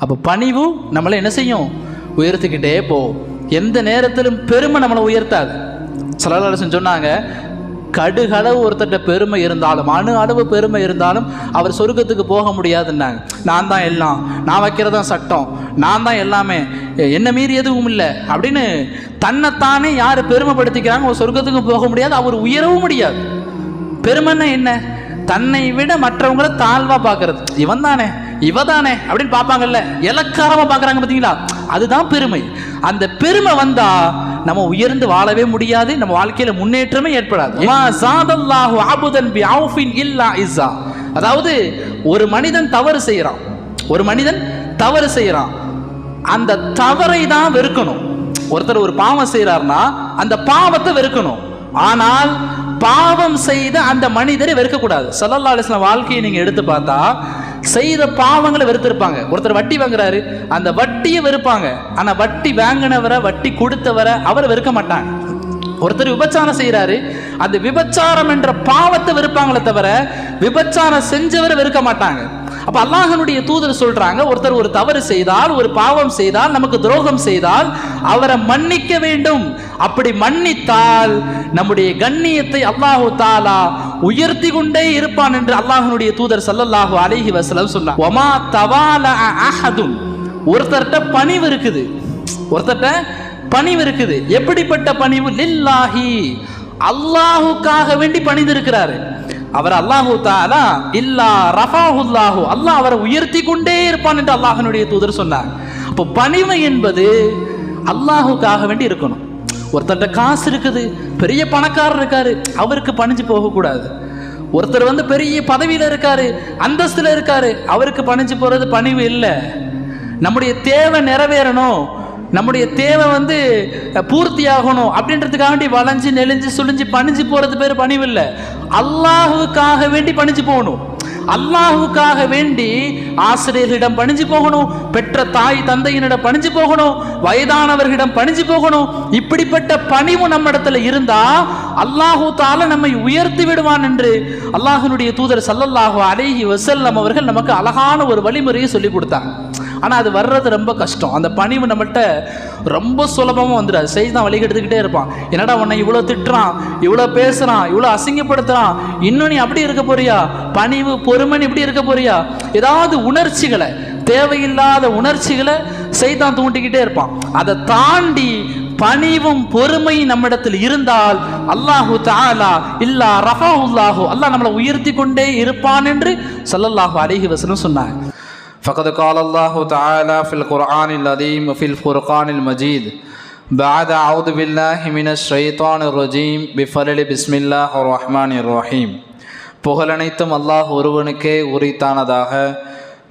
அப்போ பணிவு நம்மளை என்ன செய்யும்? உயர்த்திக்கிட்டே போகும். எந்த நேரத்திலும் பெருமை நம்மளை உயர்த்தாது. ஸல்லல்லாஹு அலைஹி வஸல்லம் சொன்னாங்க, கடுகளவு ஒருத்தட்ட பெருமை இருந்தாலும், அணு அளவு பெருமை இருந்தாலும் அவர் சொர்க்கத்துக்கு போக முடியாதுன்னாங்க. நான் தான் எல்லாம், நான் வைக்கிறதான் சட்டம், நான் தான் எல்லாமே, என்ன மீறி எதுவும் இல்லை அப்படின்னு தன்னைத்தானே யார் பெருமைப்படுத்திக்கிறாங்க ஒரு சொர்க்கத்துக்கு போக முடியாது, அவர் உயரவும் முடியாது. பெருமைன்னா என்ன? தன்னை விட மற்றவங்களை தாழ்வா பார்க்கறது. இவன் தானே, இவ தானே அப்படின்னு பார்ப்பாங்கல்ல, இலக்காரமா பார்க்கறாங்க பார்த்தீங்களா? அதுதான் பெருமை. அந்த பெருமை வந்தா நம்ம உயர்ந்து வாழவே முடியாது, நம்ம வாழ்க்கையில முன்னேற்றமே ஏற்படாது. அதாவது ஒரு மனிதன் தவறு செய்யறான், அந்த தவறை தான் வெறுக்கணும். ஒருத்தர் ஒரு பாவம் செய்யறாருன்னா அந்த பாவத்தை வெறுக்கணும். ஆனால் பாவம் செய்த அந்த மனிதரை வெறுக்கக்கூடாது. ஸல்லல்லாஹு அலைஹி வஸல்லம் வாழ்க்கையை நீங்க எடுத்து பார்த்தா செய்த பாவங்களை வெறுத்திருப்பாங்க. ஒருத்தர் வட்டி வாங்குறாரு, அந்த வட்டியை வெறுப்பாங்க. ஆனா வட்டி வாங்கினவரை, வட்டி கொடுத்தவரை அவரை வெறுக்க மாட்டாங்க. ஒருத்தர் விபச்சாரம் செய்யறாரு, அந்த விபச்சாரம் என்ற பாவத்தை வெறுப்பாங்களே தவிர விபச்சாரம் செஞ்சவரை வெறுக்க மாட்டாங்க. அப்ப அல்லாஹ்வுடைய தூதர் சொல்றாங்க, ஒருத்தர் ஒரு தவறு செய்தால், ஒரு பாவம் செய்தால், நமக்கு துரோகம் செய்தால் அவரை மன்னிக்க வேண்டும். அப்படி மன்னித்தால் நம்முடைய கண்ணியத்தை அல்லாஹு தஆலா உயர்த்தி கொண்டே இருப்பான் என்று அல்லாஹ்வுடைய தூதர் ஸல்லல்லாஹு அலைஹி வஸல்லம் சொன்னார். வமா தவாலா அஹதுன், ஒருத்தர்ட்ட பணிவு இருக்குது. எப்படிப்பட்ட பணிவு? லில்லாஹி, அல்லாஹுக்காக வேண்டி பணிந்து இருக்கிறாரு. அவர் அல்லாஹு தஆலா இல்லா ரஃபாஹுல்லாஹு, அல்லாஹ் அவரை உயர்த்தி கொண்டே இருப்பான் என்று அல்லாஹ்வுடைய தூதர் சொன்னார். அப்போ பணிவு என்பது அல்லாஹுக்காக வேண்டி இருக்கணும். ஒருத்தர்ட்ட காசு இருக்குது, பெரிய பணக்காரர் இருக்காரு, அவருக்கு பணிஞ்சு போகக்கூடாது. ஒருத்தர் பெரிய பதவியில இருக்காரு, அந்தஸ்துல இருக்காரு, அவருக்கு பணிஞ்சு போறது பணிவு இல்லை. நம்முடைய தேவை நிறைவேறணும், நம்முடைய தேவை பூர்த்தி ஆகணும் அப்படின்றதுக்காக வேண்டி வளைஞ்சு நெளிஞ்சு சுழிஞ்சு பணிஞ்சு போறது பேர் பணிவு இல்லை. அல்லாஹுக்காக வேண்டி பணிஞ்சு போகணும். அல்லாஹுக்காக வேண்டி ஆசிரியர்களிடம் பணிஞ்சு போகணும், பெற்ற தாய் தந்தையினிடம் பணிஞ்சு போகணும், வயதானவர்களிடம் பணிஞ்சு போகணும். இப்படிப்பட்ட பணிவு நம்ம இடத்துல இருந்தா அல்லாஹு தஆலா நம்மை உயர்த்தி விடுவான் என்று அல்லாஹ்வுடைய தூதர் ஸல்லல்லாஹு அலைஹி வஸல்லம் அவர்கள் நமக்கு அழகான ஒரு வழிமுறையை சொல்லி கொடுத்தாங்க. ஆனா அது வர்றது ரொம்ப கஷ்டம். அந்த பணிவு நம்மகிட்ட ரொம்ப சுலபமா வந்துடாது. செய்தான் வழி கெடுத்துக்கிட்டே இருப்பான். என்னடா உன்னை இவ்வளவு திட்டுறான், இவ்வளவு பேசுறான், இவ்வளவு அசிங்கப்படுத்துறான், இன்னும் நீ அப்படி இருக்க போறியா? பணிவு பொறுமை இப்படி இருக்க போறியா? ஏதாவது உணர்ச்சிகளை, தேவையில்லாத உணர்ச்சிகளை செய்தான் தூண்டிக்கிட்டே இருப்பான். அதை தாண்டி பணிவும் பொறுமை நம்மிடத்தில் இருந்தால் அல்லாஹு தஆலா இல்லா ரஃபாஹுல்லாஹு, அல்லாஹ் நம்மளை உயர்த்தி கொண்டே இருப்பான் என்று ஸல்லல்லாஹு அலைஹி வஸல்லம் சொன்னாங்க. فقد قال الله تعالى في القرآن العظيم في الفرقان المجيد بعد أعوذ بالله من الشيطان الرجيم بفضل بسم الله الرحمن الرحيم. புகழனைத்தும் அல்லாஹ் ஒருவனுக்கே உரித்தானதாக.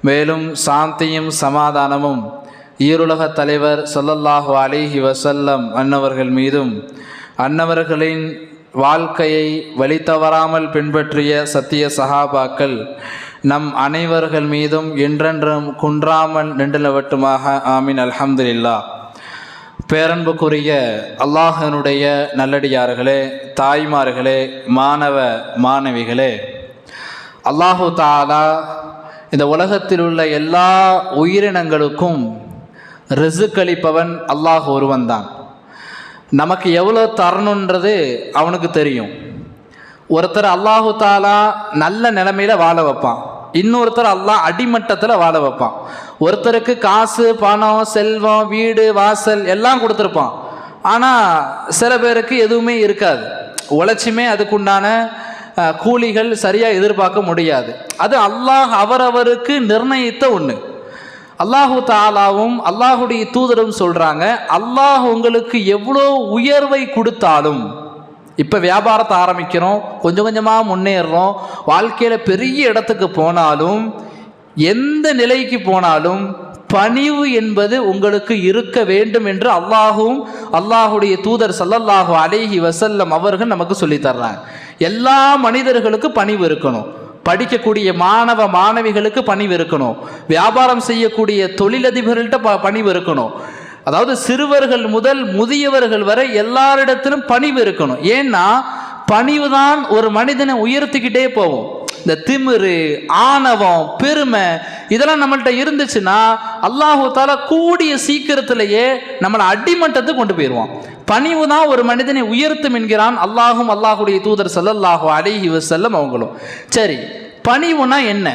மேலும் சாந்தியும் சமாதானமும் ஈருலக தலைவர் ஸல்லல்லாஹு அலைஹி வஸல்லம் அன்னவர்கள் மீதும், அன்னவர்களின் வாழ்க்கையை வழித்தவறாமல் பின்பற்றிய சத்திய சஹாபாக்கள் நம் அனைவர்கள் மீதும் என்றென்றும் குன்றாமல் நின்றலவட்டுமாக. ஆமீன். அல்ஹம்துலில்லாஹ். பேரன்புக்குரிய அல்லாஹ்வினுடைய நல்லடியார்களே, தாய்மார்களே, மாணவ மாணவிகளே, அல்லாஹு தஆலா இந்த உலகத்தில் உள்ள எல்லா உயிரினங்களுக்கும் ரிஸ்க் அளிப்பவன் அல்லாஹ் ஒருவன் தான். நமக்கு எவ்வளோ தரணுன்றது அவனுக்கு தெரியும். ஒருத்தர் அல்லாஹு தஆலா நல்ல நிலைமையில வாழ வைப்பான், இன்னொருத்தர் அல்லாஹ் அடிமட்டத்தில் வாழ வைப்பான். ஒருத்தருக்கு காசு, பணம், செல்வம், வீடு, வாசல் எல்லாம் கொடுத்துருப்பான். ஆனால் சில பேருக்கு எதுவுமே இருக்காது, உழைச்சுமே அதுக்குண்டான கூலிகள் சரியாக எதிர்பார்க்க முடியாது. அது அல்லாஹ் அவரவருக்கு நிர்ணயித்த ஒன்று. அல்லாஹு தஆலாவும் அல்லாஹுடைய தூதரும் சொல்கிறாங்க, அல்லாஹ் உங்களுக்கு எவ்வளோ உயர்வை கொடுத்தாலும், இப்போ வியாபாரத்தை ஆரம்பிக்கிறோம், கொஞ்சம் கொஞ்சமாக முன்னேறுறோம், வாழ்க்கையில் பெரிய இடத்துக்கு போனாலும், எந்த நிலைக்கு போனாலும் பணிவு என்பது உங்களுக்கு இருக்க வேண்டும் என்று அல்லாஹும் அல்லாஹுடைய தூதர் ஸல்லல்லாஹு அலைஹி வஸல்லம் அவர்கள் நமக்கு சொல்லித்தர்றாங்க. எல்லா மனிதர்களுக்கும் பணிவு இருக்கணும். படிக்கக்கூடிய மாணவ மாணவிகளுக்கு பணிவு இருக்கணும். வியாபாரம் செய்யக்கூடிய தொழிலதிபர்கள்ட்ட பணிவு இருக்கணும். அதாவது சிறுவர்கள் முதல் முதியவர்கள் வரை எல்லாரிடத்திலும் பணிவு இருக்கணும். ஏன்னா பணிவு தான் ஒரு மனிதனை உயர்த்திக்கிட்டே போகும். இந்த திமிரு, ஆணவம், பெருமை இதெல்லாம் நம்மள்கிட்ட இருந்துச்சுன்னா அல்லாஹு தாலா கூடிய சீக்கிரத்திலேயே நம்மளை அடிமட்டத்துக்கு கொண்டு போயிடுவான். பணிவு தான் ஒரு மனிதனை உயர்த்தும் என்கிறான் அல்லாஹும் அல்லாஹுடைய தூதர் ஸல்லல்லாஹு அலைஹி வஸல்லம் அவங்களும். சரி, பணிவுனா என்ன?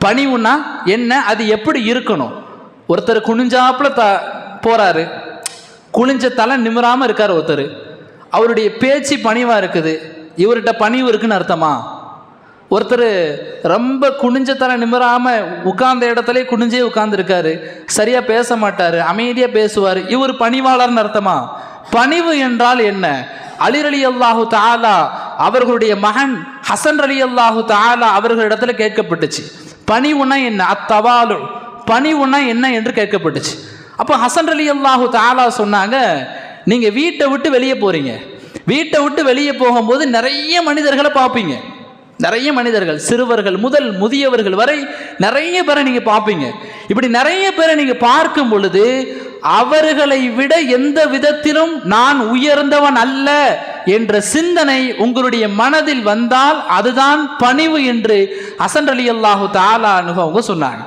பணிவுனா என்ன? அது எப்படி இருக்கணும்? ஒருத்தர் குனிஞ்சாப்புல போறாரு, குனிஞ்ச தலை நிமிராம இருக்கார் ஒருத்தர், அவருடைய பேச்சு பணிவா இருக்குது, இவர்கிட்ட பணிவு இருக்குன்னு அர்த்தமா? ஒருத்தர் ரொம்ப குனிஞ்ச தலை நிமிராம உட்கார்ந்த இடத்துல குனிஞ்சே உட்கார்ந்துருக்காரு, சரியா பேச மாட்டாரு, அமைதியா பேசுவார், இவர் பணிவாளர்னு அர்த்தமா? பணிவு என்றால் என்ன? அலி ரலியல்லாஹு தஆலா அவர்களுடைய மகன் ஹசன் ரலியல்லாஹு தஆலா அவர்களிடத்துல கேட்கப்பட்டுச்சு, பணிவுனா என்ன? அத்தவாலு, பணிவுனா என்ன என்று கேட்கப்பட்டுச்சு. அப்போ ஹசன் ரலியல்லாஹு தஆலா சொன்னாங்க, நீங்க வீட்டை விட்டு வெளியே போறீங்க, வீட்டை விட்டு வெளியே போகும்போது நிறைய மனிதர்களை பார்ப்பீங்க, நிறைய மனிதர்கள், சிறுவர்கள் முதல் முதியவர்கள் வரை நிறைய பேரை நீங்க பார்ப்பீங்க. இப்படி நிறைய பேரை நீங்க பார்க்கும் பொழுது அவர்களை விட எந்த விதத்திலும் நான் உயர்ந்தவன் அல்ல என்ற சிந்தனை உங்களுடைய மனதில் வந்தால் அதுதான் பணிவு என்று ஹசன் ரலியல்லாஹு தஆலா அவங்க சொன்னாங்க.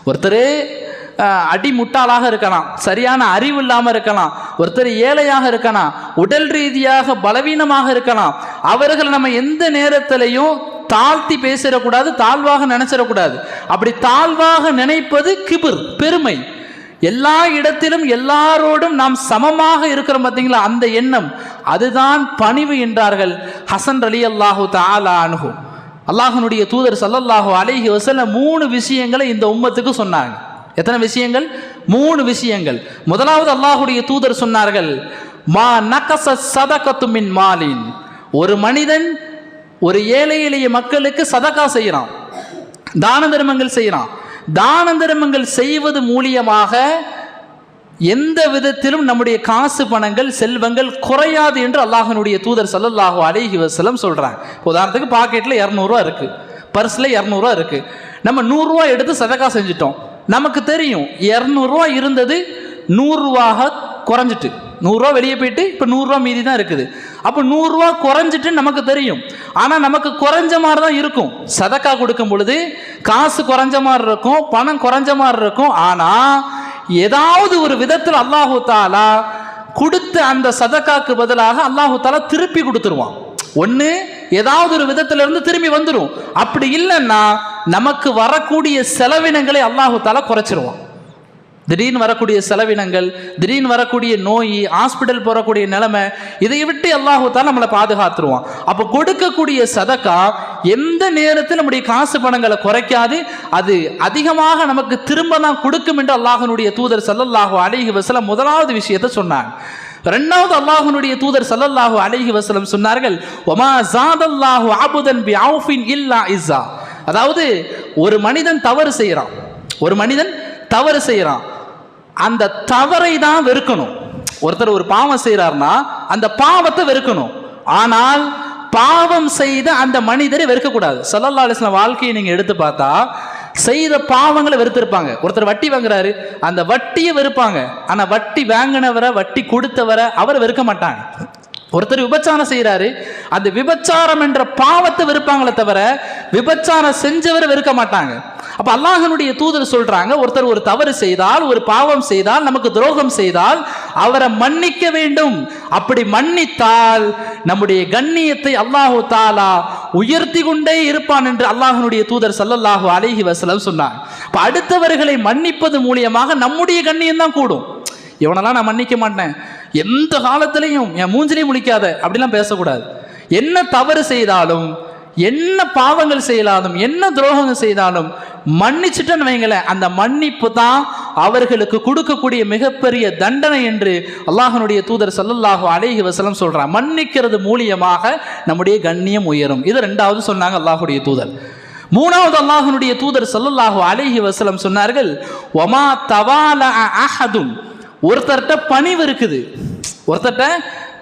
ஒருத்தர் அடிமுட்டாளாக இருக்கலாம், சரியான அறிவு இல்லாமல் இருக்கலாம், ஒருத்தர் ஏழையாக இருக்கலாம், உடல் ரீதியாக பலவீனமாக இருக்கலாம், அவர்களை நம்ம எந்த நேரத்திலையும் தாழ்த்தி பேசிடக்கூடாது, தாழ்வாக நினைச்சிடக்கூடாது. அப்படி தாழ்வாக நினைப்பது கிபிர், பெருமை. எல்லா இடத்திலும் எல்லாரோடும் நாம் சமமாக இருக்கிறோம் பார்த்தீங்களா, அந்த எண்ணம் அதுதான் பணிவு என்றார்கள் ஹசன் ரலியல்லாஹு தஆலா அன்ஹு. அல்லாஹ்வுடைய தூதர் ஸல்லல்லாஹு அலைஹி வஸல்லம் 3 விஷயங்களை இந்த உம்மத்துக்கு சொன்னாங்க. எத்தனை விஷயங்கள்? 3 விஷயங்கள். முதலாவது அல்லாஹ்வுடைய தூதர் சொன்னார்கள், மா நகஸ ஸதகத்து மின் மாலின். ஒரு மனிதன் ஒரு ஏழை எளிய மக்களுக்கு சதகா செய்யறான், தான தர்மங்கள் செய்யறான், தான தர்மங்கள் செய்வது மூலியமாக எந்த விதத்திலும் நம்முடைய காசு பணங்கள் செல்வங்கள் குறையாது என்று அல்லாஹ்வுடைய தூதர் ஸல்லல்லாஹு அலைஹி வஸல்லம் சொல்றாங்க. உதாரணத்துக்கு பாக்கெட்ல 200 ரூபா இருக்கு, பர்ஸ்ல 200 ரூபா இருக்கு, நம்ம 100 ரூபா எடுத்து சதகா செஞ்சிட்டோம், நமக்கு தெரியும் 200 ரூபா இருந்தது 100 ரூபாக குறைஞ்சிட்டு, 100 ரூபா வெளியே போயிட்டு இப்போ 100 ரூபா மீதி தான் இருக்குது. அப்போ 100 ரூபா குறைஞ்சிட்டு நமக்கு தெரியும், ஆனால் நமக்கு குறைஞ்ச மாதிரி தான் இருக்கும். சதக்கா கொடுக்கும் பொழுது காசு குறைஞ்ச மாதிரி இருக்கும், பணம் குறைஞ்ச மாதிரி இருக்கும். ஆனால் ஏதாவது ஒரு விதத்தில் அல்லாஹு தாலா கொடுத்த அந்த சதக்காக்கு பதிலாக அல்லாஹு தாலா திருப்பி கொடுத்துருவான். ஒன்று ஏதாவது ஒரு விதத்திலிருந்து திரும்பி வந்துடும். அப்படி இல்லைன்னா நமக்கு வரக்கூடிய செலவினங்களை அல்லாஹு தாலா குறைச்சிருவான். திடீர்னு வரக்கூடிய செலவினங்கள், திடீர்னு வரக்கூடிய நோய், ஹாஸ்பிட்டல் போகக்கூடிய நிலைமை, இதை விட்டு அல்லாஹு தாலா நம்மளை பாதுகாத்துருவான். அப்போ கொடுக்கக்கூடிய சதக்கா எந்த நேரத்தில் நம்முடைய காசு பணங்களை குறைக்காது, அது அதிகமாக நமக்கு திரும்ப தான் கொடுக்கும் என்று அல்லாஹ்வுடைய தூதர் ஸல்லல்லாஹு அலைஹி வஸல்லம் முதலாவது விஷயத்தை சொன்னாங்க. இரண்டாவது அல்லாஹ்வுடைய தூதர் ஸல்லல்லாஹு அலைஹி வஸல்லம் சொன்னார்கள், வமா ஸாதல்லாஹு அபுதன் பிஅஃபின் இல்லா இஸ்ஸா. அதாவது ஒரு மனிதன் தவறு செய்யறான், ஒரு மனிதன் தவறு செய்யறான், அந்த தவறை தான் வெறுக்கணும். ஒருத்தர் ஒரு பாவம் செய்யறாருன்னா அந்த பாவத்தை வெறுக்கணும், ஆனால் பாவம் செய்த அந்த மனிதரை வெறுக்கக்கூடாது. ஸல்லல்லாஹு அலைஹி வஸல்லம் வாழ்க்கையை நீங்க எடுத்து பார்த்தா செய்த பாவங்களை வெறுத்திருப்பாங்க. ஒருத்தர் வட்டி வாங்குறாரு, அந்த வட்டியை வெறுப்பாங்க, ஆனா வட்டி வாங்கினவரை, வட்டி கொடுத்தவரை அவரை வெறுக்க மாட்டாங்க. ஒருத்தர் விபச்சாரம் செய்யறாரு, அந்த விபச்சாரம் என்ற பாவத்தை வெறுப்பாங்களே தவிர விபச்சாரம் செஞ்சவரை வெறுக்க மாட்டாங்க. அப்ப அல்லாஹ்வுடைய தூதர் சொல்றாங்க, ஒருத்தர் ஒரு தவறு செய்தால், ஒரு பாவம் செய்தால், நமக்கு துரோகம் செய்தால் அவரை மன்னிக்க வேண்டும். அப்படி மன்னித்தால் நம்முடைய கண்ணியத்தை அல்லாஹு தாலா உயர்த்தி கொண்டே இருப்பான் என்று அல்லாஹ்வுடைய தூதர் ஸல்லல்லாஹு அலைஹி வஸல்லம் சொன்னார். அப்ப அடுத்தவர்களை மன்னிப்பது மூலியமாக நம்முடைய கண்ணியம் தான் கூடும். இவனெல்லாம் நான் மன்னிக்க மாட்டேன், எந்த காலத்திலையும் என் மூஞ்சிலையும் முழிக்காத அப்படிலாம் பேசக்கூடாது. என்ன தவறு செய்தாலும், என்ன பாவங்கள் செய்யலாலும், என்ன துரோகங்கள் செய்தாலும் மன்னிச்சுட்டேன்னு வைங்களேன், அந்த மன்னிப்பு தான் அவர்களுக்கு கொடுக்கக்கூடிய மிகப்பெரிய தண்டனை என்று அல்லாஹ்வுடைய தூதர் ஸல்லல்லாஹு அலைஹி வஸல்லம் சொல்றான். மன்னிக்கிறது மூலியமாக நம்முடைய கண்ணியம் உயரும். இது ரெண்டாவது சொன்னாங்க அல்லாஹ்வுடைய தூதர். மூணாவது அல்லாஹ்வுடைய தூதர் ஸல்லல்லாஹு அலைஹி வஸல்லம் சொன்னார்கள், வமா தவாலா அஹதுன். ஒருத்தர்கிட்ட பணிவு இருக்குது, ஒருத்தர்கிட்ட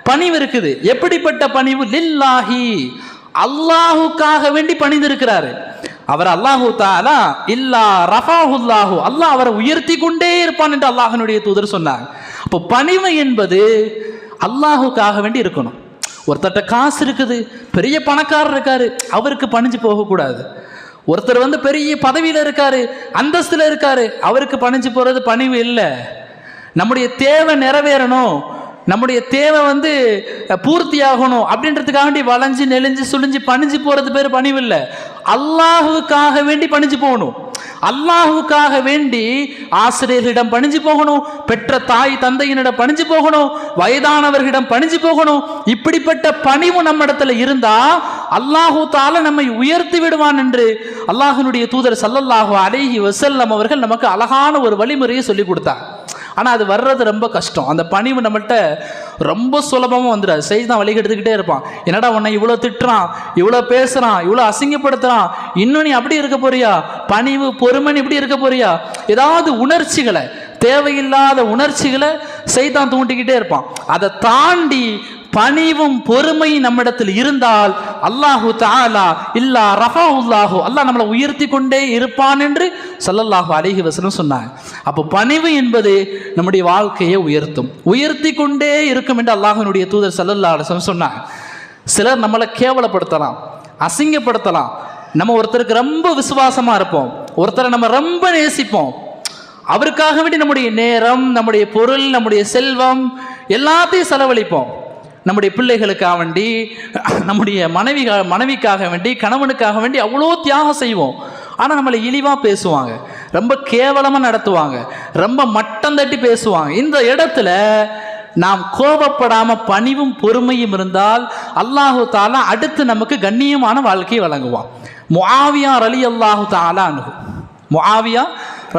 பணிவு இருக்குது. எப்படிப்பட்ட பணிவு? லில்லாஹி, அல்லாஹுக்காக வேண்டி பணிந்து இருக்கிறாரு. அவர் அல்லாஹு தஆலா இல்லா ரஃபாஹுல்லாஹு, அல்லாஹ் அவரை உயர்த்தி கொண்டே இருப்பான் என்று அல்லாஹ்வுடைய தூதர் சொன்னாங்க. அப்போ பணிவு என்பது அல்லாஹுக்காக வேண்டி இருக்கணும். ஒருத்தர்கிட்ட காசு இருக்குது, பெரிய பணக்காரர் இருக்காரு, அவருக்கு பணிஞ்சு போகக்கூடாது. ஒருத்தர் வந்து பெரிய பதவியில் இருக்காரு, அந்தஸ்தில் இருக்காரு, அவருக்கு பணிஞ்சு போகிறது பணிவு இல்லை. நம்முடைய தேவை நிறைவேறணும், நம்முடைய தேவை வந்து பூர்த்தி ஆகணும் அப்படின்றதுக்காக வேண்டி வளைஞ்சு நெளிஞ்சு சுழிஞ்சு பணிஞ்சு போகிறது பேர் பணிவு இல்லை. அல்லாஹுக்காக வேண்டி பணிஞ்சு போகணும். அல்லாஹுக்காக வேண்டி ஆசிரியர்களிடம் பணிஞ்சு போகணும், பெற்ற தாய் தந்தையினிடம் பணிஞ்சு போகணும், வயதானவர்களிடம் பணிஞ்சு போகணும். இப்படிப்பட்ட பணிவு நம்ம இடத்துல இருந்தா அல்லாஹு தஆலா நம்மை உயர்த்தி விடுவான் என்று அல்லாஹ்வினுடைய தூதர் ஸல்லல்லாஹு அலைஹி வஸல்லம் அவர்கள் நமக்கு அழகான ஒரு வழிமுறையை சொல்லி கொடுத்தாங்க. ஆனால் அது வர்றது ரொம்ப கஷ்டம். அந்த பணிவு நம்மள்கிட்ட ரொம்ப சுலபமாக வந்துடாது. செய்தான் வழி கெடுத்துக்கிட்டே இருப்பான். என்னடா உன்னை இவ்வளோ திட்டுறான், இவ்வளோ பேசுகிறான், இவ்வளோ அசிங்கப்படுத்துகிறான், இன்னும் நீ அப்படி இருக்க போறியா, பணிவு பொறுமை இப்படி இருக்க போறியா, ஏதாவது உணர்ச்சிகளை, தேவையில்லாத உணர்ச்சிகளை செய்தான் தூண்டிக்கிட்டே இருப்பான். அதை தாண்டி பணிவும் பொறுமை நம்மிடத்தில் இருந்தால் அல்லாஹு தஆலா இல்லா ரஃபஅல்லாஹு, அல்லாஹ் நம்மளை உயர்த்தி கொண்டே இருப்பான் என்று ஸல்லல்லாஹு அலைஹி வஸல்லம் சொன்னாங்க. அப்போ பணிவு என்பது நம்முடைய வாழ்க்கையை உயர்த்தி கொண்டே இருக்கும் என்று அல்லாஹ்வினுடைய தூதர் ஸல்லல்லாஹு அலைஹி வஸல்லம் சொன்னாங்க. சிலர் நம்மளை கேவலப்படுத்தலாம், அசிங்கப்படுத்தலாம். நம்ம ஒருத்தருக்கு ரொம்ப விசுவாசமாக இருப்போம், ஒருத்தரை நம்ம ரொம்ப நேசிப்போம், அவருக்காக வேண்டி நம்முடைய நேரம், நம்முடைய பொருள், நம்முடைய செல்வம் எல்லாத்தையும் செலவழிப்போம். நம்முடைய பிள்ளைகளுக்காக வேண்டி, நம்முடைய மனைவிக்காக வேண்டி, கணவனுக்காக வேண்டி அவ்வளோ தியாகம் செய்வோம். ஆனால் நம்மளை இழிவாக பேசுவாங்க, ரொம்ப கேவலமாக நடத்துவாங்க, ரொம்ப மட்டம் தட்டி பேசுவாங்க. இந்த இடத்துல நாம் கோபப்படாமல் பணிவும் பொறுமையும் இருந்தால் அல்லாஹு தஆலா அடுத்து நமக்கு கண்ணியமான வாழ்க்கையை வழங்குவான். முஆவியா ரலியல்லாஹு தஆலா அன்ஹு, முஆவியா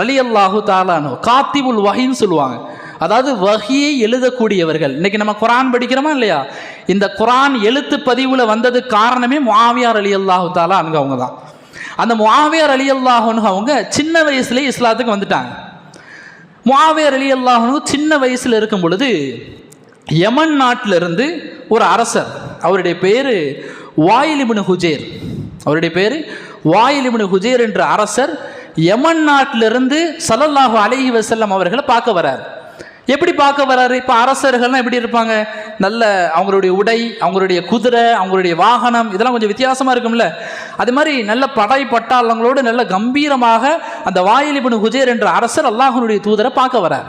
ரலியல்லாஹு தஆலா அன்ஹு காத்திபுல் வஹீன்னு சொல்லுவாங்க. அதாவது வஹியை எழுதக்கூடியவர்கள். இன்னைக்கு நம்ம குரான் படிக்கிறோமா இல்லையா, இந்த குரான் எழுத்து பதிவுல வந்ததுக்கு காரணமே முஆவியா ரலியல்லாஹு தஆலா அன்ஹு அவங்க தான். அந்த முஆவியா ரலியல்லாஹு அன்ஹு அவங்க சின்ன வயசுலேயே இஸ்லாத்துக்கு வந்துட்டாங்க. முஆவியா ரலியல்லாஹு அன்ஹு சின்ன வயசுல இருக்கும் பொழுது யமன் நாட்டிலிருந்து ஒரு அரசர், அவருடைய பேரு வாயில் இப்னு ஹுஜைர், அவருடைய பேரு வாயில் இப்னு ஹுஜைர் என்ற அரசர் யமன் நாட்டிலிருந்து ஸல்லல்லாஹு அலைஹி வஸல்லம் அவர்களை பார்க்க வரார். எப்படி பார்க்க வராரு? இப்போ அரசர்கள்லாம் எப்படி இருப்பாங்க, நல்ல அவங்களுடைய உடை, அவங்களுடைய குதிரை, அவங்களுடைய வாகனம் இதெல்லாம் கொஞ்சம் வித்தியாசமாக இருக்கும்ல. அது மாதிரி நல்ல படை பட்டாளங்களோடு நல்ல கம்பீரமாக அந்த வாயில் இப்னு ஹுஜைர் என்ற அரசர் அல்லாஹ்வுடைய தூதரை பார்க்க வரார்.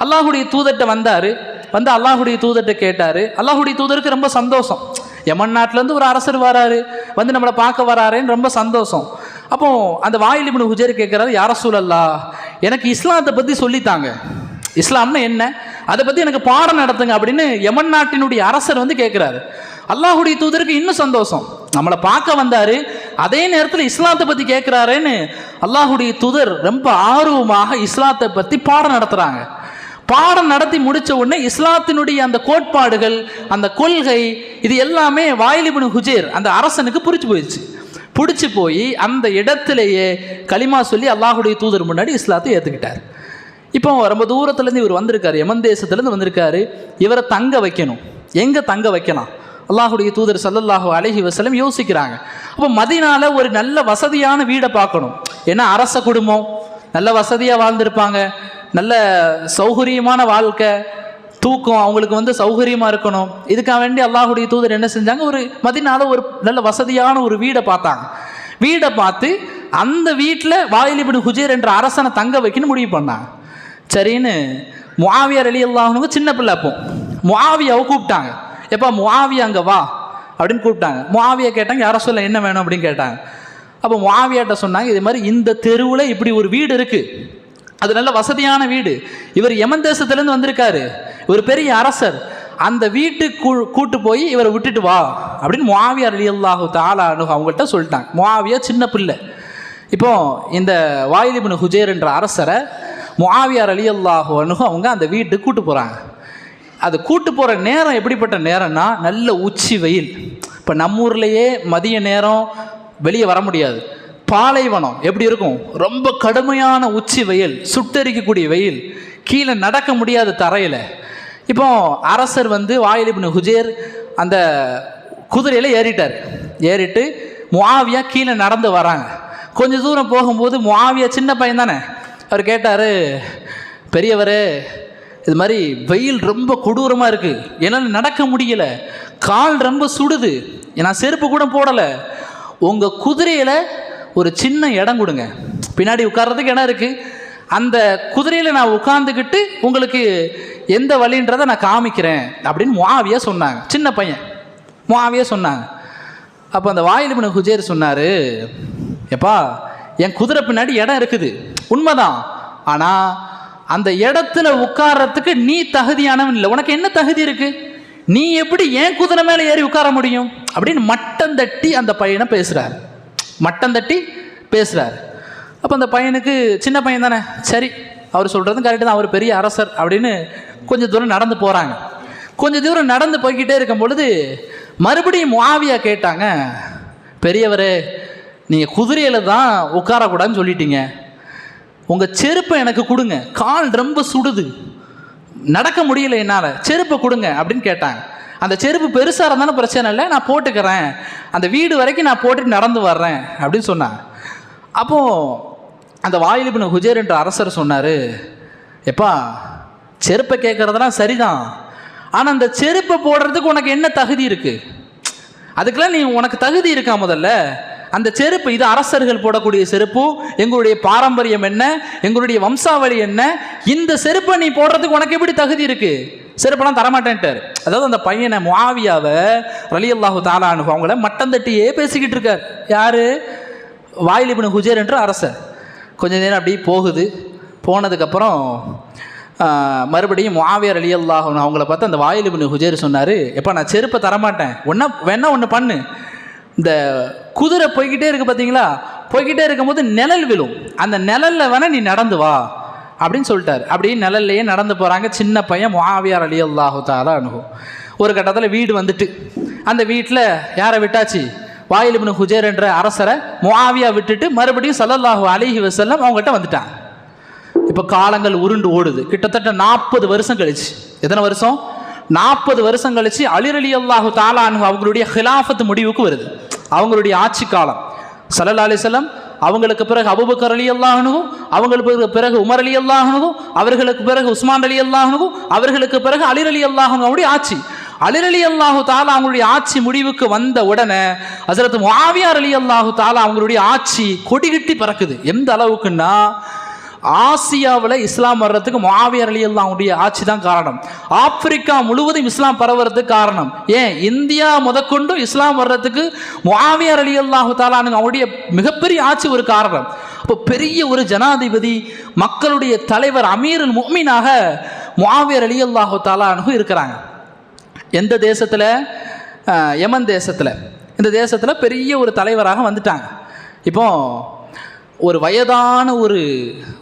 அல்லாஹ்வுடைய தூதர்கிட்ட வந்தார். வந்து அல்லாஹ்வுடைய தூதர்கிட்ட கேட்டார். அல்லாஹ்வுடைய தூதருக்கு ரொம்ப சந்தோஷம், யமன் நாட்டிலேருந்து ஒரு அரசர் வராரு, வந்து நம்மளை பார்க்க வராருன்னு ரொம்ப சந்தோஷம். அப்போ அந்த வாயில் இப்னு ஹுஜைர் கேட்குறாரு, யா ரசூலல்லாஹ், எனக்கு இஸ்லாத்தை பற்றி சொல்லித்தாங்க, இஸ்லாம்னா என்ன, அதை பற்றி எனக்கு பாடம் நடத்துங்க அப்படின்னு யமன் நாட்டினுடைய அரசர் வந்து கேட்குறாரு. அல்லாஹ்வுடைய தூதருக்கு இன்னும் சந்தோஷம், நம்மளை பார்க்க வந்தார், அதே நேரத்தில் இஸ்லாத்தை பற்றி கேட்குறாருன்னு அல்லாஹ்வுடைய தூதர் ரொம்ப ஆர்வமாக இஸ்லாத்தை பற்றி பாடம் நடத்துகிறாங்க. பாடம் நடத்தி முடித்த உடனே இஸ்லாத்தினுடைய அந்த கோட்பாடுகள், அந்த கொள்கை, இது எல்லாமே வாயில் இப்னு ஹுஜைர் அந்த அரசனுக்கு பிடிச்சி போய் அந்த இடத்திலேயே கலிமா சொல்லி அல்லாஹ்வுடைய தூதர் முன்னாடி இஸ்லாத்தை ஏற்றுக்கிட்டார். இப்போ ரொம்ப தூரத்துலேருந்து இவர் வந்திருக்காரு, யமன் தேசத்துலேருந்து வந்திருக்காரு. இவரை தங்க வைக்கணும், எங்கே தங்க வைக்கலாம்? அல்லாஹ்வுடைய தூதர் ஸல்லல்லாஹு அலைஹி வஸல்லம் யோசிக்கிறாங்க. அப்போ மதீனால ஒரு நல்ல வசதியான வீடை பார்க்கணும். ஏன்னா அரச குடும்பம், நல்ல வசதியாக வாழ்ந்திருப்பாங்க, நல்ல சௌகரியமான வாழ்க்கை, தூக்கம் அவங்களுக்கு வந்து சௌகரியமாக இருக்கணும். இதுக்காக வேண்டி அல்லாஹ்வுடைய தூதர் என்ன செஞ்சாங்க, ஒரு மதீனால ஒரு நல்ல வசதியான ஒரு வீடை பார்த்தாங்க. வீடை பார்த்து அந்த வீட்டில் வாயில் இப்னு ஹுஜைர் என்ற அரசனை தங்க வைக்கணும்னு முடிவு பண்ணாங்க. சரின்னு முஆவியா ரலியல்லாஹு அன்ஹு சின்ன பிள்ளை, அப்போ முஆவியாவை கூப்பிட்டாங்க. எப்போ முஆவியா அங்கே வா அப்படின்னு கூப்பிட்டாங்க. முஆவியா கேட்டாங்க, யார சொல்ல என்ன வேணும் அப்படின்னு கேட்டாங்க. அப்போ முஆவியாட்ட சொன்னாங்க, இது மாதிரி இந்த தெருவில் இப்படி ஒரு வீடு இருக்குது, அது நல்ல வசதியான வீடு, இவர் யமன் தேசத்துலேருந்து வந்திருக்காரு, ஒரு பெரிய அரசர், அந்த வீட்டுக்கு கூட்டு போய் இவரை விட்டுட்டு வா அப்படின்னு முஆவியா ரலியல்லாஹு தஆலா அன்ஹு அவங்கள்ட்ட சொல்லிட்டாங்க. முஆவியா சின்ன பிள்ளை. இப்போ இந்த வாயில் இப்னு ஹுஜைர் என்ற அரசரை முஆவியா ரலியல்லாஹு அன்ஹு அவங்க அந்த வீட்டுக்கு கூட்டு போகிறாங்க. அது கூட்டு போகிற நேரம் எப்படிப்பட்ட நேரம்னா, நல்ல உச்சி வெயில். இப்போ நம்ம ஊர்லேயே மதிய நேரம் வெளியே வர முடியாது, பாலைவனம் எப்படி இருக்கும், ரொம்ப கடுமையான உச்சி வெயில், சுட்டெரிக்கக்கூடிய வெயில், கீழே நடக்க முடியாது தரையில். இப்போ அரசர் வந்து வாயில் இப்னு ஹுஜைர் அந்த குதிரையில் ஏறிட்டு முஆவியா கீழே நடந்து வராங்க. கொஞ்சம் தூரம் போகும்போது முஆவியா சின்ன பையன் தானே, அவர் கேட்டார், பெரியவர் இது மாதிரி வெயில் ரொம்ப கொடூரமாக இருக்குது, என்னால் நடக்க முடியல, கால் ரொம்ப சுடுது, நான் செருப்பு கூட போடலை, உங்கள் குதிரையில் ஒரு சின்ன இடம் கொடுங்க, பின்னாடி உட்கார்றதுக்கு இடம் இருக்குது, அந்த குதிரையில் நான் உட்கார்ந்துக்கிட்டு உங்களுக்கு எந்த வழின்றதை நான் காமிக்கிறேன் அப்படின்னு முஆவியா சொன்னாங்க. சின்ன பையன் முஆவியா சொன்னாங்க. அப்போ அந்த வாயில் இப்னு ஹுஜைர் சொன்னார், எப்பா என் குதிரை பின்னாடி இடம் இருக்குது உண்மைதான், ஆனால் அந்த இடத்துல உட்கார்றதுக்கு நீ தகுதியானவன் இல்லை, உனக்கு என்ன தகுதி இருக்குது, நீ எப்படி என் குதிரை மேலே ஏறி உட்கார முடியும் அப்படின்னு மட்டம் தட்டி அந்த பையனை பேசுகிறார், மட்டம் தட்டி பேசுகிறார். அப்போ அந்த பையனுக்கு, சின்ன பையன் தானே, சரி அவர் சொல்கிறதும் கரெக்டு தான், அவர் பெரிய அரசர் அப்படின்னு கொஞ்சம் தூரம் நடந்து போகிறாங்க. கொஞ்சம் தூரம் நடந்து போய்கிட்டே இருக்கும் பொழுது மறுபடியும் முஆவியா கேட்டாங்க, பெரியவரே நீங்கள் குதிரையில் தான் உட்காரக்கூடாதுன்னு சொல்லிட்டீங்க, உங்கள் செருப்பை எனக்கு கொடுங்க, கால் ரொம்ப சுடுது, நடக்க முடியல என்னால், செருப்பை கொடுங்க அப்படின்னு கேட்டாங்க. அந்த செருப்பு பெருசாக இருந்தாலும் பிரச்சனை இல்லை, நான் போட்டுக்கிறேன், அந்த வீடு வரைக்கும் நான் போட்டுட்டு நடந்து வர்றேன் அப்படின்னு சொன்னாங்க. அப்போது அந்த வாயில் இப்னு ஹுஜைர் என்ற அரசர் சொன்னார், எப்பா செருப்பை கேட்குறதெல்லாம் சரிதான், ஆனால் அந்த செருப்பை போடுறதுக்கு உனக்கு என்ன தகுதி இருக்குது, அதுக்கெல்லாம் நீ உனக்கு தகுதி இருக்கா முதல்ல, அந்த செருப்பு இது அரசர்கள் போடக்கூடிய செருப்பு, எங்களுடைய பாரம்பரியம் என்ன, எங்களுடைய வம்சாவளி என்ன, இந்த செருப்பை நீ போடுறதுக்கு உனக்கு எப்படி தகுதி இருக்கு, செருப்பெல்லாம் தரமாட்டேன்ட்டார். அதாவது அந்த பையனை முஆவியாவை ரலியல்லாஹு தஆலா அன்ஹு அவங்கள மட்டம் தட்டியே பேசிக்கிட்டு இருக்கார். யாரு? வாயில் இப்னு ஹுஜைர் என்ற அரசர். கொஞ்ச நேரம் அப்படி போகுது. போனதுக்கப்புறம் மறுபடியும் முஆவியா ரலியல்லாஹு அன்ஹு அவங்கள பார்த்து அந்த வாயில் இப்னு ஹுஜைர் சொன்னார், எப்போ நான் செருப்பை தரமாட்டேன், வேணா ஒன்று பண்ணு, இந்த குதிரை போய்கிட்டே இருக்கு பார்த்தீங்களா, போய்கிட்டே இருக்கும்போது நிழல் விழும், அந்த நிழலில் வேணால் நீ நடந்து வா அப்படின்னு சொல்லிட்டார். அப்படியே நிழல்லையே நடந்து போகிறாங்க சின்ன பையன் முஆவியா ரலியல்லாஹு தஆலா அன்ஹு. ஒரு கட்டத்தில் வீடு வந்துட்டு, அந்த வீட்டில் யாரை விட்டாச்சு, வாயில் இப்னு ஹுஜைர் என்ற அரசரை முஆவியா விட்டுட்டு மறுபடியும் ஸல்லல்லாஹு அலைஹி வஸல்லம் அவங்ககிட்ட வந்துட்டாங்க. இப்போ காலங்கள் உருண்டு ஓடுது. கிட்டத்தட்ட 40 வருஷம் கழிச்சு, எத்தனை வருஷம், 40 வருஷம் கழிச்சு அலி ரலியல்லாஹு தஆலா அன்ஹு அவங்களுடைய ஹிலாஃபத் முடிவுக்கு வருது, அவங்களுடைய ஆட்சி காலம். ஸல்லல்லாஹு அலைஹி வஸல்லம் அவங்களுக்கு பிறகு அபூபக்கர் ரலியல்லாஹு அன்ஹு, அவங்களுக்கு பிறகு உமர் ரலியல்லாஹு அன்ஹு, அவர்களுக்கு பிறகு உஸ்மான் ரலியல்லாஹு அன்ஹு, அவர்களுக்கு பிறகு அலி ரலியல்லாஹு அன்ஹு அவருடைய ஆட்சி. அலி ரலியல்லாஹு தஆலா அவங்களுடைய ஆட்சி முடிவுக்கு வந்த உடனே ஹஸரத் முஆவியா ரலியல்லாஹு தஆலா அவங்களுடைய ஆட்சி கொடிகட்டி பறக்குது. எந்த அளவுக்குன்னா, ஆசியாவில் இஸ்லாம் வர்றதுக்கு முஆவியா ரலியல்லாஹுடைய ஆட்சி தான் காரணம். ஆப்பிரிக்கா முழுவதும் இஸ்லாம் பரவறதுக்கு காரணம். ஏன் இந்தியா முதற்கொண்டு இஸ்லாம் வர்றதுக்கு முஆவியா ரலியல்லாஹு தஆலா அவருடைய மிகப்பெரிய ஆட்சி ஒரு காரணம். அப்போ பெரிய ஒரு ஜனாதிபதி, மக்களுடைய தலைவர், அமீருல் முஃமினாக முஆவியா ரலியல்லாஹு தஆலா இருக்கிறாங்க. எந்த தேசத்தில்? யமன் தேசத்தில். இந்த தேசத்தில் பெரிய ஒரு தலைவராக வந்துட்டாங்க. இப்போ ஒரு வயதான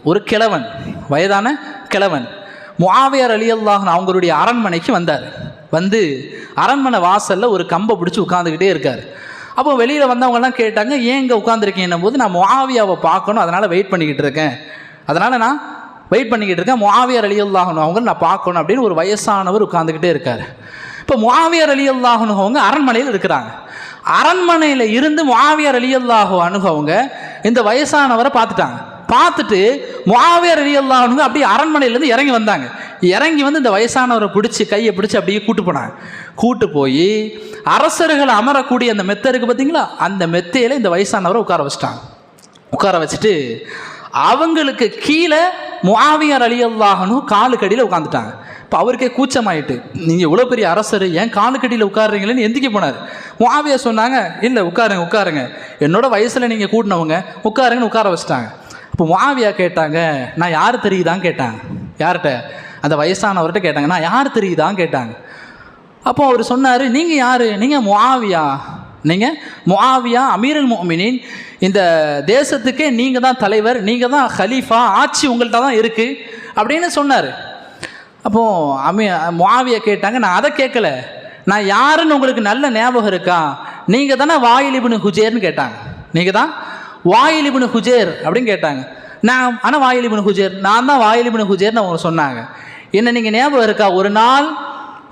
ஒரு கிழவன், வயதான கிழவன் முஆவியா ரலியல்லாஹு அன்ஹு அவங்களுடைய அரண்மனைக்கு வந்தார். வந்து அரண்மனை வாசலில் ஒரு கம்பை பிடிச்சி உட்காந்துக்கிட்டே இருக்கார். அப்போ வெளியில் வந்தவங்கெல்லாம் கேட்டாங்க, ஏன் இங்கே உட்காந்துருக்கேன் போது, நான் முஆவியாவை பார்க்கணும், அதனால் வெயிட் பண்ணிக்கிட்டு இருக்கேன், முஆவியா ரலியல்லாஹு அன்ஹு அவங்க நான் பார்க்கணும் அப்படின்னு ஒரு வயசானவர் உட்காந்துக்கிட்டே இருக்கார். இப்போ முஆவியா ரலியல்லாஹு அன்ஹு அவங்க அரண்மனையில் இருக்கிறாங்க. அரண்மனையில் இருந்து முஆவியா ரலியல்லாஹு அன்ஹு அவங்க இந்த வயசானவரை பார்த்துட்டு முஆவியா ரலியல்லாஹு அன்ஹு அப்படியே அரண்மனையிலேருந்து இறங்கி வந்தாங்க. இறங்கி வந்து இந்த வயசானவரை பிடிச்சி கையை பிடிச்சி அப்படியே கூட்டு போய் அரசர்கள் அமரக்கூடிய அந்த மெத்தை இருக்குது பார்த்தீங்களா, அந்த மெத்தையில் இந்த வயசானவரை உட்கார வச்சுட்டு அவங்களுக்கு கீழே முஆவியா ரலியல்லாஹு அன்ஹு காலுக்கடியில் உட்காந்துட்டாங்க. இப்போ அவருக்கே கூச்சமாயிட்டு, நீங்கள் இவ்வளோ பெரிய அரசர் ஏன் காலுக்கடியில் உட்காருறீங்களேன்னு எந்திக்க போனார். முஆவியா சொன்னாங்க, இல்லை உட்காருங்க, என்னோட வயசில் நீங்கள் கூட்டினவங்க, உட்காருங்கன்னு உட்கார வச்சுட்டாங்க. அப்போ முஆவியா கேட்டாங்க, நான் யார் தெரியுதான்னு கேட்டாங்க. யார்கிட்ட? அந்த வயசானவர்கிட்ட கேட்டாங்க, நான் யார் தெரியுதான்னு கேட்டாங்க. அப்போ அவர் சொன்னார், நீங்கள் யார்? நீங்கள் முஆவியா அமீருல் முஃமினீன், இந்த தேசத்துக்கே நீங்கள் தான் தலைவர், நீங்கள் தான் ஹலீஃபா, ஆட்சி உங்கள்கிட்ட தான் இருக்குது அப்படின்னு சொன்னார். அப்போது முஆவியா கேட்டாங்க, நான் அதை கேட்கல, நான் யாருன்னு உங்களுக்கு நல்ல ஞாபகம் இருக்கா? நீங்கள் தானே வாயில் இப்னு ஹுஜைர்னு கேட்டாங்க. நீங்கள் தான் வாயில் இப்னு ஹுஜைர் அப்படின்னு கேட்டாங்க. ஆனால் வாயில் இப்னு ஹுஜைர், நான் தான் வாயில் இப்னு ஹுஜைர்னு அவங்க சொன்னாங்க. என்ன நீங்கள் ஞாபகம் இருக்கா? ஒரு நாள்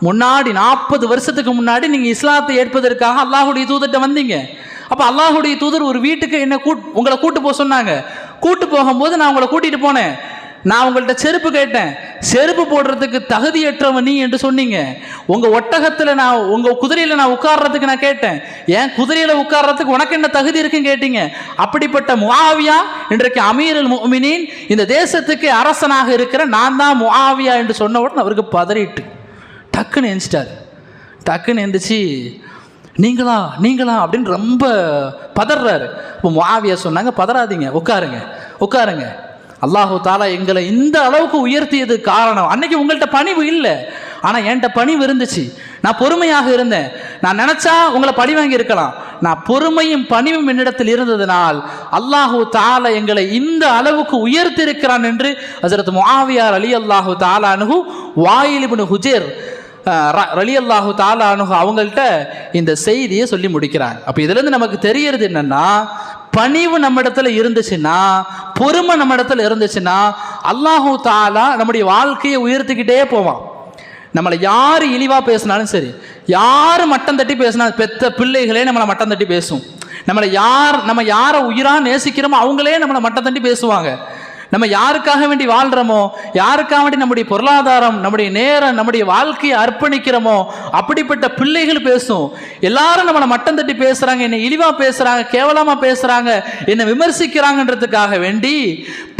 முன்னாடி 40 வருஷத்துக்கு முன்னாடி நீங்கள் இஸ்லாத்தை ஏற்பதற்காக அல்லாஹுடைய தூதர்கிட்ட வந்தீங்க. அப்போ அல்லாஹுடைய தூதர் ஒரு வீட்டுக்கு உங்களை கூட்டு போக சொன்னாங்க. கூட்டு போகும்போது நான் உங்களை கூட்டிகிட்டு போனேன். நான் உங்கள்கிட்ட செருப்பு கேட்டேன். செருப்பு போடுறதுக்கு தகுதியற்றவன் நீ என்று சொன்னீங்க. உங்கள் ஒட்டகத்தில் உங்கள் குதிரையில் நான் உட்கார்றதுக்கு நான் கேட்டேன், ஏன் குதிரையில் உட்கார்றதுக்கு உனக்கு என்ன தகுதி இருக்குன்னு கேட்டீங்க. அப்படிப்பட்ட முஆவியா இன்றைக்கு அமீருல் முஃமினீன், இந்த தேசத்துக்கு அரசனாக இருக்கிற நான் தான் முஆவியா என்று சொன்ன உடனே அவருக்கு பதறிட்டு டக்குன்னு எந்திச்சிட்டார். டக்குன்னு எந்திரிச்சு நீங்களா அப்படின்னு ரொம்ப பதறாரு. இப்போ முஆவியா சொன்னாங்க, பதறாதீங்க, உட்காருங்க. அல்லாஹு தாலா எங்களை இந்த அளவுக்கு உயர்த்தியது காரணம், அன்னைக்கு உங்கள்கிட்ட பணிவு இல்லை, ஆனால் என்கிட்ட பணிவு இருந்துச்சு. நான் பொறுமையாக இருந்தேன். நான் நினச்சா உங்களை பழி வாங்கி இருக்கலாம். நான் பொறுமையும் பணிவும் என்னிடத்தில் இருந்ததனால் அல்லாஹு தாலா எங்களை இந்த அளவுக்கு உயர்த்தி இருக்கிறான் என்று ஹஸரத் முஆவியா ரலியல்லாஹு தஆலா அன்ஹு வாயில் இப்னு ஹுஜைர் ரலியல்லாஹு தஆலா அன்ஹு அவங்கள்ட்ட இந்த செய்தியை சொல்லி முடிக்கிறாங்க. அப்போ இதிலிருந்து நமக்கு தெரியறது என்னன்னா, பணிவு நம்ம இடத்துல இருந்துச்சுன்னா, பொறுமை நம்ம இடத்துல இருந்துச்சுன்னா, அல்லாஹு தாலா நம்முடைய வாழ்க்கையை உயர்த்திக்கிட்டே போவான். நம்மளை யார் இழிவாக பேசினாலும் சரி, யார் மட்டம் தட்டி பேசினாலும், பெத்த பிள்ளைகளே நம்மளை மட்டம் தட்டி பேசும். நம்ம யாரை உயிராக நேசிக்கிறோமோ அவங்களே நம்மளை மட்டம் தட்டி பேசுவாங்க. நம்ம யாருக்காக வேண்டி வாழ்கிறோமோ, யாருக்காக வேண்டி நம்முடைய பொருளாதாரம், நம்முடைய நேரம், நம்முடைய வாழ்க்கையை அர்ப்பணிக்கிறோமோ அப்படிப்பட்ட பிள்ளைகள் பேசும். எல்லாரும் நம்மளை மட்டம் தட்டி பேசுகிறாங்க, என்னை இழிவாக பேசுகிறாங்க, கேவலமாக பேசுகிறாங்க, என்னை விமர்சிக்கிறாங்கன்றதுக்காக வேண்டி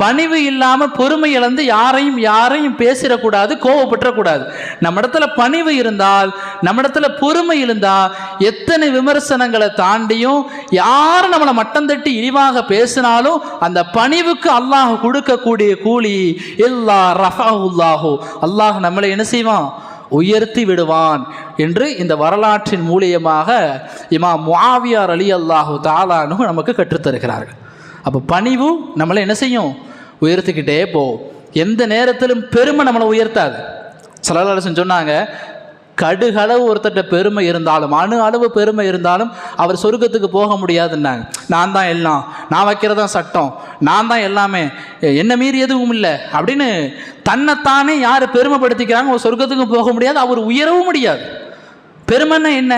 பணிவு இல்லாமல் பொறுமை இழந்து யாரையும் பேசிடக்கூடாது, கோவப்பற்றக்கூடாது. நம்ம இடத்துல பணிவு இருந்தால், நம்ம இடத்துல பொறுமை இருந்தால், எத்தனை விமர்சனங்களை தாண்டியும் யார் நம்மளை மட்டம் தட்டி இழிவாக பேசினாலும் அந்த பணிவுக்கு அல்லாஹ் கொடுக்கக்கூடிய கூலி இல்லா ரஃபஹுல்லாஹு, அல்லாஹ் நம்மளை என்ன செய்வான், உயர்த்தி விடுவான் என்று இந்த வரலாற்றின் மூலியமாக இமாம் முஆவியா ரலியல்லாஹு தஆலா அன்ஹு நமக்கு கற்றுத்தருகிறார்கள். அப்போ பணிவு நம்மளை என்ன செய்யும், உயர்த்திக்கிட்டே போகும். எந்த நேரத்திலும் பெருமை நம்மளை உயர்த்தாது. ஸல்லல்லாஹு அலைஹி வஸல்லம் சொன்னாங்க, கடுகளவு ஒருத்தட்ட பெருமை இருந்தாலும், அணு அளவு பெருமை இருந்தாலும் அவர் சொர்க்கத்துக்கு போக முடியாதுன்னாங்க. நான் தான் எல்லாம், நான் வைக்கிறதான் சட்டம், நான் தான் எல்லாமே, என்ன மீறி எதுவும் இல்லை அப்படின்னு தன்னைத்தானே யார் பெருமைப்படுத்திக்கிறாங்க ஒரு சொர்க்கத்துக்கு போக முடியாது, அவர் உயரவும் முடியாது. பெருமைன்னா என்ன,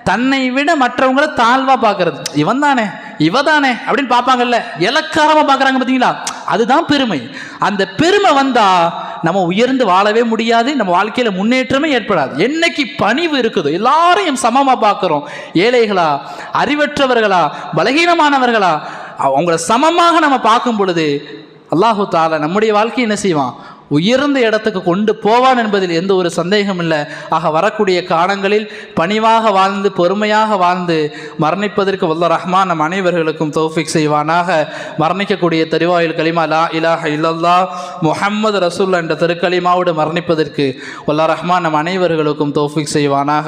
தன்னை விட மற்றவங்களை தாழ்வாக பார்க்கறது. இவன் தானே, இவ தானே அப்படின்னு பார்ப்பாங்கல்ல, இலக்காரமாக பார்க்குறாங்க பார்த்தீங்களா, அதுதான் பெருமை. அந்த பெருமை வந்தால் நம்ம உயர்ந்து வாழவே முடியாது, நம்ம வாழ்க்கையில் முன்னேற்றமே ஏற்படாது. என்னைக்கு பணிவு இருக்குதோ, எல்லாரையும் சமமாக பார்க்குறோம், ஏழைகளா, அறிவற்றவர்களா, பலகீனமானவர்களா, அவங்கள சமமாக நம்ம பார்க்கும் பொழுது அல்லாஹு தாலா நம்முடைய வாழ்க்கையை என்ன செய்வான், உயர்ந்த இடத்துக்கு கொண்டு போவான் என்பதில் எந்த ஒரு சந்தேகம் இல்லை. ஆக வரக்கூடிய காலங்களில் பணிவாக வாழ்ந்து பொறுமையாக வாழ்ந்து மரணிப்பதற்கு வல்ல ரஹ்மான் நம் அனைவர்களுக்கும் தௌஃபீக் செய்வானாக. மரணிக்கக்கூடிய தருவாயில் கலிமா லா இலாஹ இல்லல்லாஹ் முஹம்மது ரசூலுல்லாஹ் என்ற திருக்கலிமாவோடு மரணிப்பதற்கு வல்ல ரஹ்மான் நம் அனைவர்களுக்கும் தௌஃபீக் செய்வானாக.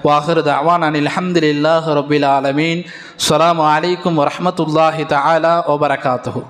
வாஹிரு தஅவானா அனில் ஹம்துலில்லாஹி ரப்பில் ஆலமீன். அஸ்ஸலாமு அலைக்கும் வரஹ்மத்துல்லாஹி தஆலா வபரகாத்துஹு.